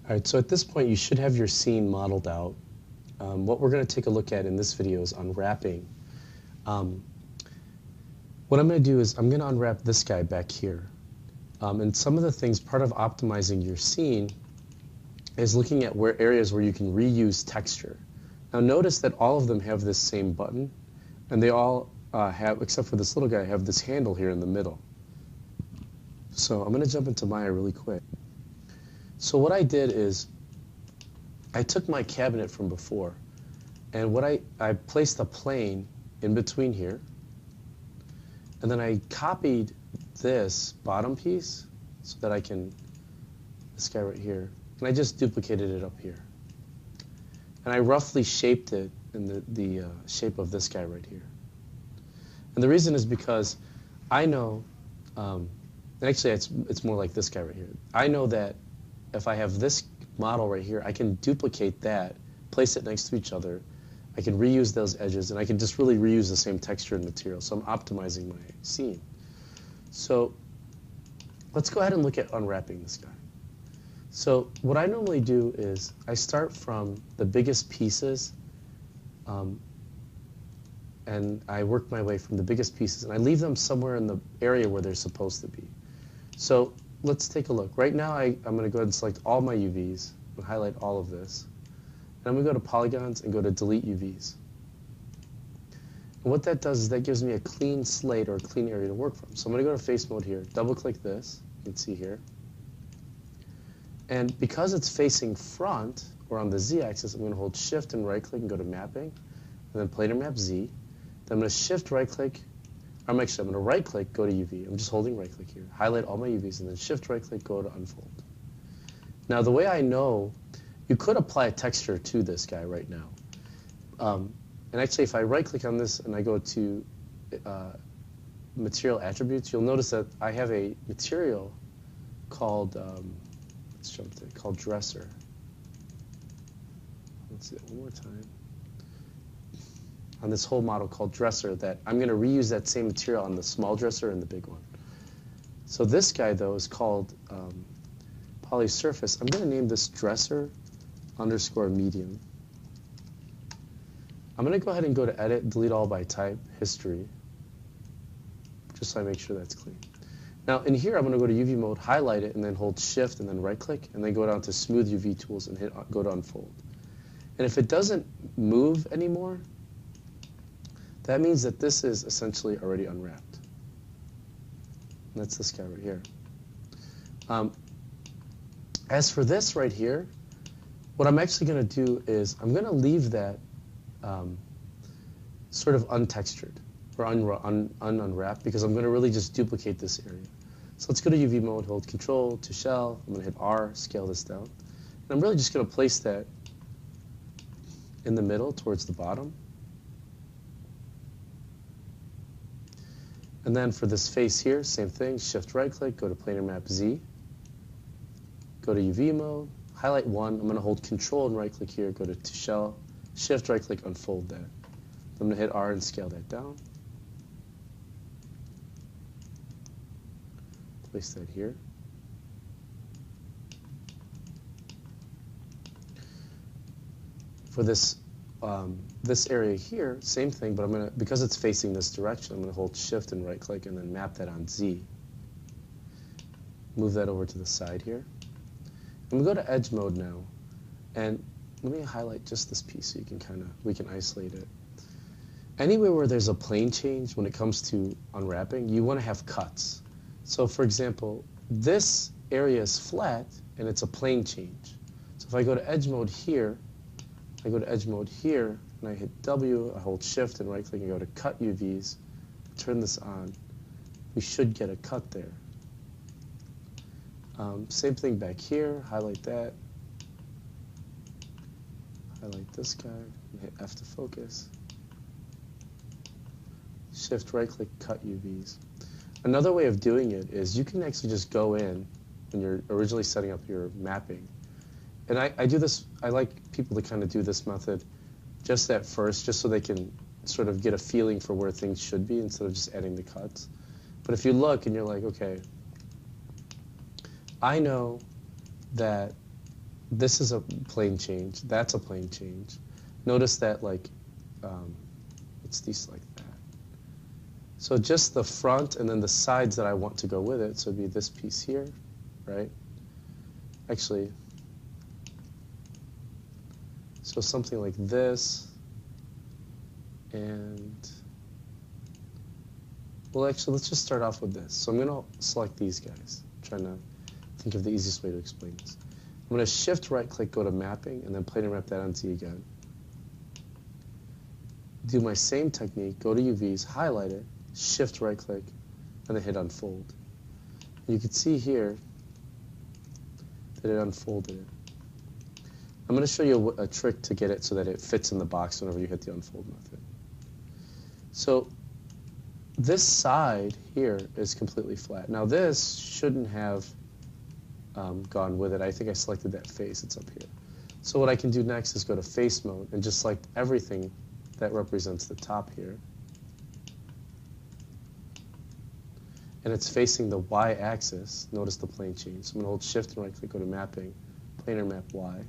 All right, so at this point you should have your scene modeled out. What we're going to take a look at in this video is unwrapping. What I'm going to do is I'm going to unwrap this guy back here. And some of the things, part of optimizing your scene is looking at where areas where you can reuse texture. Now notice that all of them have this same button, and they all have, except for this little guy, have this handle here in the middle. So I'm going to jump into Maya really quick. So what I did is I took my cabinet from before, and what I placed a plane in between here, and then I copied this bottom piece so that I can, this guy right here, and I just duplicated it up here. And I roughly shaped it in the shape of this guy right here. And the reason is because I know, and actually it's more like this guy right here. I know that if I have this model right here, I can duplicate that, place it next to each other, I can reuse those edges, and I can just really reuse the same texture and material. So I'm optimizing my scene. So let's go ahead and look at unwrapping this guy. So what I normally do is I start from the biggest pieces, and I work my way from the biggest pieces, and I leave them somewhere in the area where they're supposed to be. So let's take a look. Right now I'm going to go ahead and select all my UVs and highlight all of this. And I'm going to go to polygons and go to delete UVs. And what that does is that gives me a clean slate or a clean area to work from. So I'm going to go to face mode here, double click this, you can see here. And because it's facing front, or on the Z-axis, I'm going to hold shift and right click and go to mapping, and then planar map Z. Then I'm going to shift right click, I'm going to right click, go to UV. I'm just holding right click here, highlight all my UVs, and then shift right click, go to unfold. Now the way I know, you could apply a texture to this guy right now. And actually if I right click on this and I go to material attributes, you'll notice that I have a material called, let's jump to it, called dresser. Let's see that one more time. On this whole model called dresser, that I'm going to reuse that same material on the small dresser and the big one. So this guy though is called poly surface. I'm going to name this dresser underscore medium. I'm going to go ahead and go to edit, delete all by type, history, just so I make sure that's clean. Now in here I'm going to go to UV mode, highlight it, and then hold shift and then right click, and then go down to smooth UV tools and go to unfold. And if it doesn't move anymore, that means that this is essentially already unwrapped. And that's this guy right here. As for this right here, what I'm actually going to do is I'm going to leave that sort of untextured or unwrapped because I'm going to really just duplicate this area. So let's go to UV mode, hold Control to shell. I'm going to hit R, scale this down. And I'm really just going to place that in the middle towards the bottom. And then for this face here, same thing, shift right click, go to planar map Z, go to UV mode, highlight one, I'm going to hold Control and right click here, go to shell, shift right click, unfold that. I'm going to hit R and scale that down. Place that here. For this this area here, same thing, but I'm going to, because it's facing this direction, I'm going to hold shift and right click and then map that on Z. Move that over to the side here. I'm going to go to edge mode now, and let me highlight just this piece so you can we can isolate it. Anywhere where there's a plane change when it comes to unwrapping, you want to have cuts. So for example, this area is flat and it's a plane change. So if I go to edge mode here, I go to edge mode here, and I hit W, I hold shift and right click and go to cut UVs, turn this on, we should get a cut there. Same thing back here, highlight that, highlight this guy, and hit F to focus. Shift right click, cut UVs. Another way of doing it is you can actually just go in when you're originally setting up your mapping. And I do this, I like people to kind of do this method just at first, just so they can sort of get a feeling for where things should be instead of just adding the cuts. But if you look and you're like, okay, I know that this is a plane change. That's a plane change. Notice that, like, let's deselect that. So just the front and then the sides that I want to go with it. So it'd be this piece here, right? Actually, so something like this, and, well, actually, let's just start off with this. So I'm going to select these guys. I'm trying to think of the easiest way to explain this. I'm going to shift right click, go to mapping, and then planar map that on Z again. Do my same technique, go to UVs, highlight it, shift right click, and then hit unfold. You can see here that it unfolded it. I'm going to show you a trick to get it so that it fits in the box whenever you hit the unfold method. So this side here is completely flat. Now this shouldn't have gone with it. I think I selected that face. It's up here. So what I can do next is go to face mode and just select everything that represents the top here. And it's facing the y-axis. Notice the plane change. So I'm going to hold shift and right click, go to mapping, planar map y.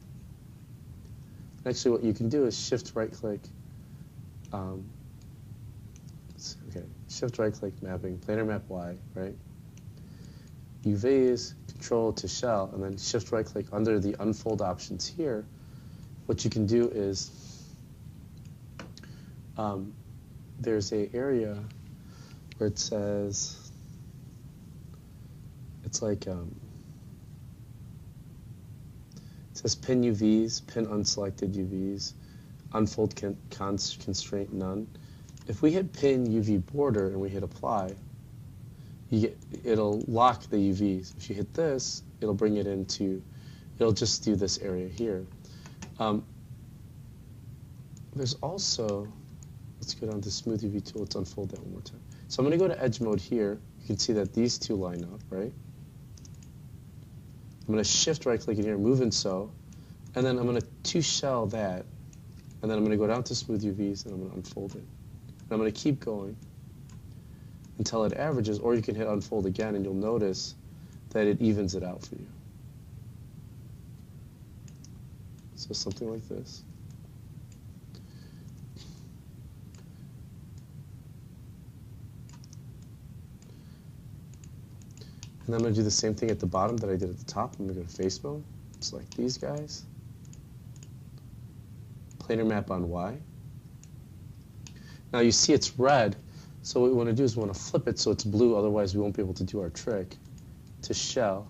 Actually, what you can do is shift right click, shift right click, mapping, planar map y, right? UVs, control to shell, and then shift right click under the unfold options here. What you can do is, there's a area where it says, it's like, it says pin UVs, pin unselected UVs, unfold constraint none. If we hit pin UV border and we hit apply, it'll lock the UVs. If you hit this, it'll bring it into, it'll just do this area here. There's also, let's go down to smooth UV tool, let's unfold that one more time. So I'm going to go to edge mode here. You can see that these two line up, right? I'm going to shift right click in here, move and so, and then I'm going to shell that, and then I'm going to go down to smooth UVs and I'm going to unfold it. And I'm going to keep going until it averages, or you can hit unfold again and you'll notice that it evens it out for you. So something like this. And then I'm going to do the same thing at the bottom that I did at the top. I'm going to go to face mode, select these guys, planar map on Y. Now you see it's red, so what we want to do is we want to flip it so it's blue, otherwise we won't be able to do our trick. To shell,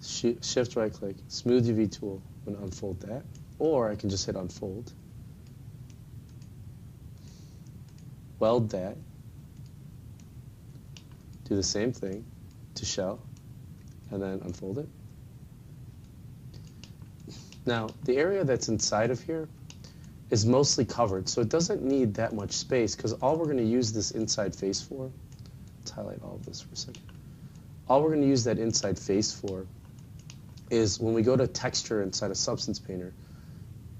shift right click, smooth UV tool, I'm going to unfold that, or I can just hit unfold, weld that, do the same thing to shell, and then unfold it. Now, the area that's inside of here is mostly covered, so it doesn't need that much space, because all we're going to use this inside face for, let's highlight all of this for a second. All we're going to use that inside face for is when we go to texture inside a substance painter,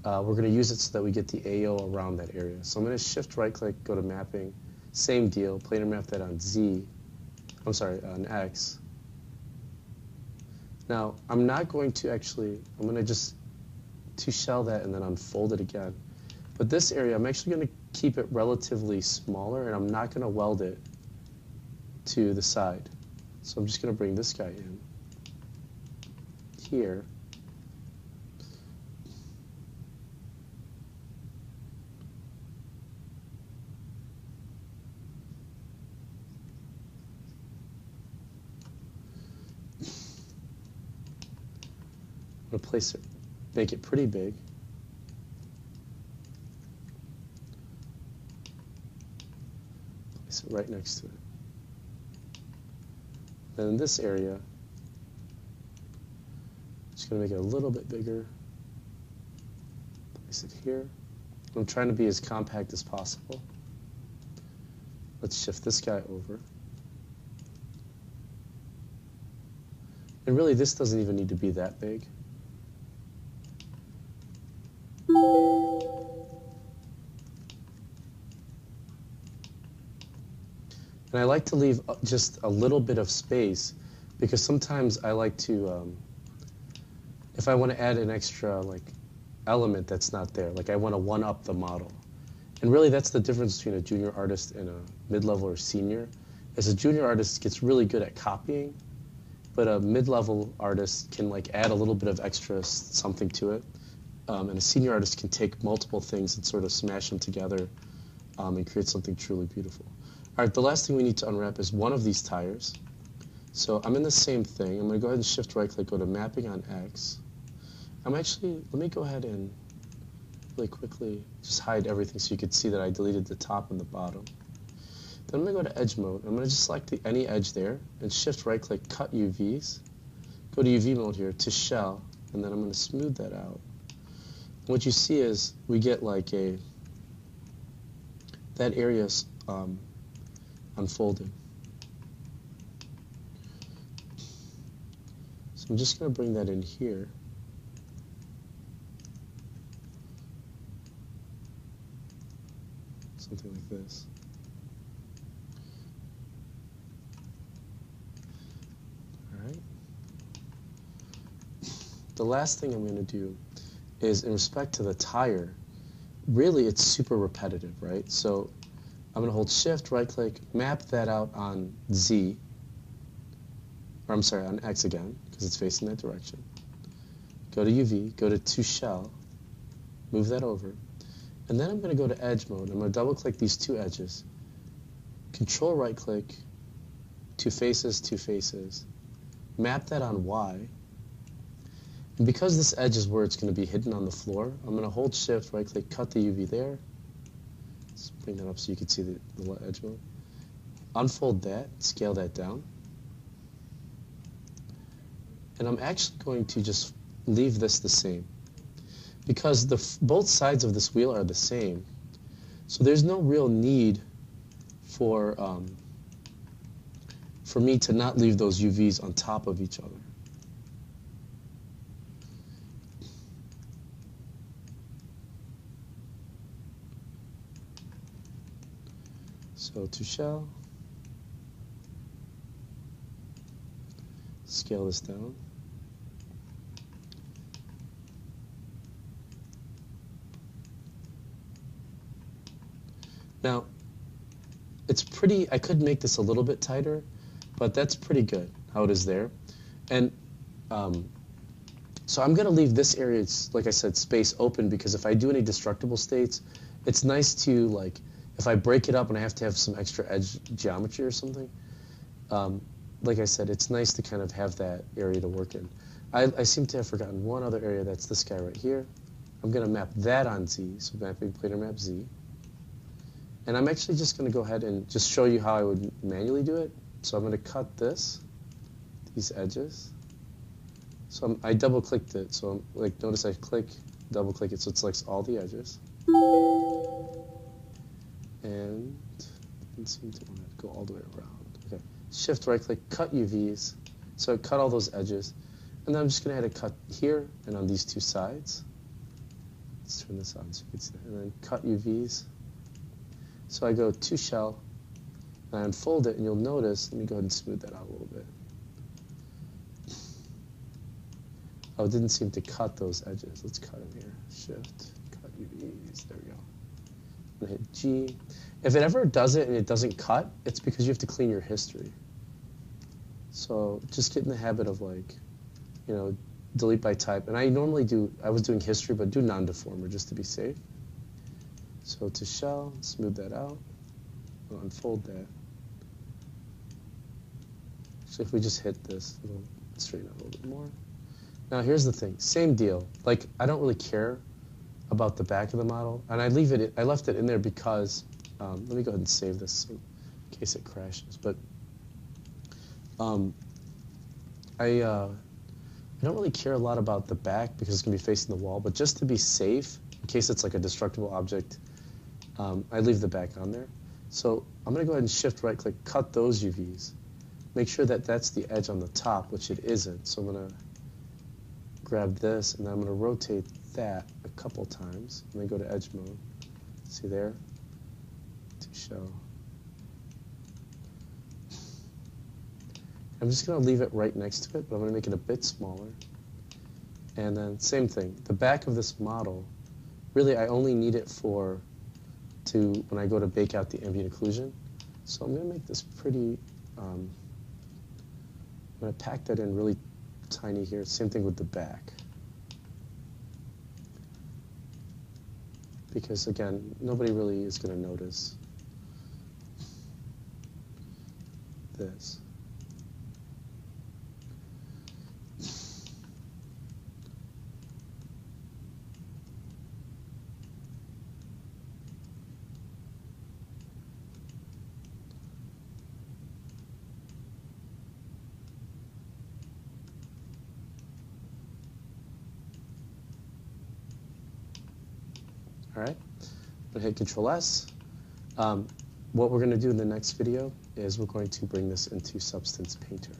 we're going to use it so that we get the AO around that area. So I'm going to shift right click, go to mapping, same deal, planar map that on Z, I'm sorry, on X. Now, I'm not going to actually, I'm going to just shell that and then unfold it again. But this area, I'm actually going to keep it relatively smaller, and I'm not going to weld it to the side. So I'm just going to bring this guy in here. I'm going to place it, make it pretty big. Place it right next to it. Then in this area, I'm just going to make it a little bit bigger. Place it here. I'm trying to be as compact as possible. Let's shift this guy over. And really, this doesn't even need to be that big. And I like to leave just a little bit of space, because sometimes I like to if I want to add an extra like element that's not there, like I want to one-up the model. And really that's the difference between a junior artist and a mid-level or senior, is a junior artist gets really good at copying, but a mid-level artist can like add a little bit of extra something to it. And a senior artist can take multiple things and sort of smash them together and create something truly beautiful. All right, the last thing we need to unwrap is one of these tires. So I'm in the same thing. I'm going to go ahead and shift right click, go to mapping on X. Let me go ahead and really quickly just hide everything so you can see that I deleted the top and the bottom. Then I'm going to go to edge mode. I'm going to just select any edge there and shift right click, cut UVs. Go to UV mode here to shell, and then I'm going to smooth that out. And what you see is we get like that area unfolded. So I'm just going to bring that in here. Something like this. All right. The last thing I'm going to do is, in respect to the tire, really it's super repetitive, right? So I'm going to hold shift, right click, map that out on Z, or I'm sorry, on X again, because it's facing that direction. Go to UV, go to shell, move that over. And then I'm going to go to edge mode. I'm going to double click these two edges. Control right click, two faces. Map that on Y. And because this edge is where it's going to be hidden on the floor, I'm going to hold shift, right click, cut the UV there. Let's bring that up so you can see the edge mode. Unfold that, scale that down. And I'm actually going to just leave this the same, because both sides of this wheel are the same. So there's no real need for me to not leave those UVs on top of each other. So to shell, scale this down. Now, it's pretty, I could make this a little bit tighter, but that's pretty good how it is there. And so I'm going to leave this area, like I said, space open, because if I do any destructible states, it's nice to, like, if I break it up and I have to have some extra edge geometry or something, like I said, it's nice to kind of have that area to work in. I seem to have forgotten one other area, that's this guy right here. I'm going to map that on Z, so mapping planar map Z. And I'm actually just going to go ahead and just show you how I would manually do it. So I'm going to cut these edges. So I double clicked it. So like, notice I double click it, so it selects all the edges. And it didn't seem to want to go all the way around. Okay. Shift right click, cut UVs. So I cut all those edges. And then I'm just going to add a cut here and on these two sides. Let's turn this on so you can see that. And then cut UVs. So I go to shell, and I unfold it, and you'll notice, let me go ahead and smooth that out a little bit. Oh, it didn't seem to cut those edges. Let's cut them here. Shift, cut UVs, there we go. I'm going to hit G. If it ever does it and it doesn't cut, it's because you have to clean your history. So just get in the habit of, like, you know, delete by type. And I normally I was doing history, but do non-deformer just to be safe. So to shell, smooth that out, we'll unfold that. So if we just hit this, it'll straighten out a little bit more. Now here's the thing, same deal. Like, I don't really care about the back of the model, and I left it in there because, let me go ahead and save this so in case it crashes. But I don't really care a lot about the back because it's going to be facing the wall, but just to be safe, in case it's like a destructible object, I leave the back on there. So I'm going to go ahead and shift right click, cut those UVs. Make sure that that's the edge on the top, which it isn't. So I'm going to grab this, and then I'm going to rotate that a couple times, and then go to edge mode. See there? To show. I'm just going to leave it right next to it, but I'm going to make it a bit smaller. And then same thing, the back of this model, really I only need it when I go to bake out the ambient occlusion. So I'm going to make this pretty, I'm going to pack that in really tiny here. Same thing with the back. Because again, nobody really is going to notice this. All right, I'm going to hit Control S. What we're going to do in the next video is we're going to bring this into Substance Painter.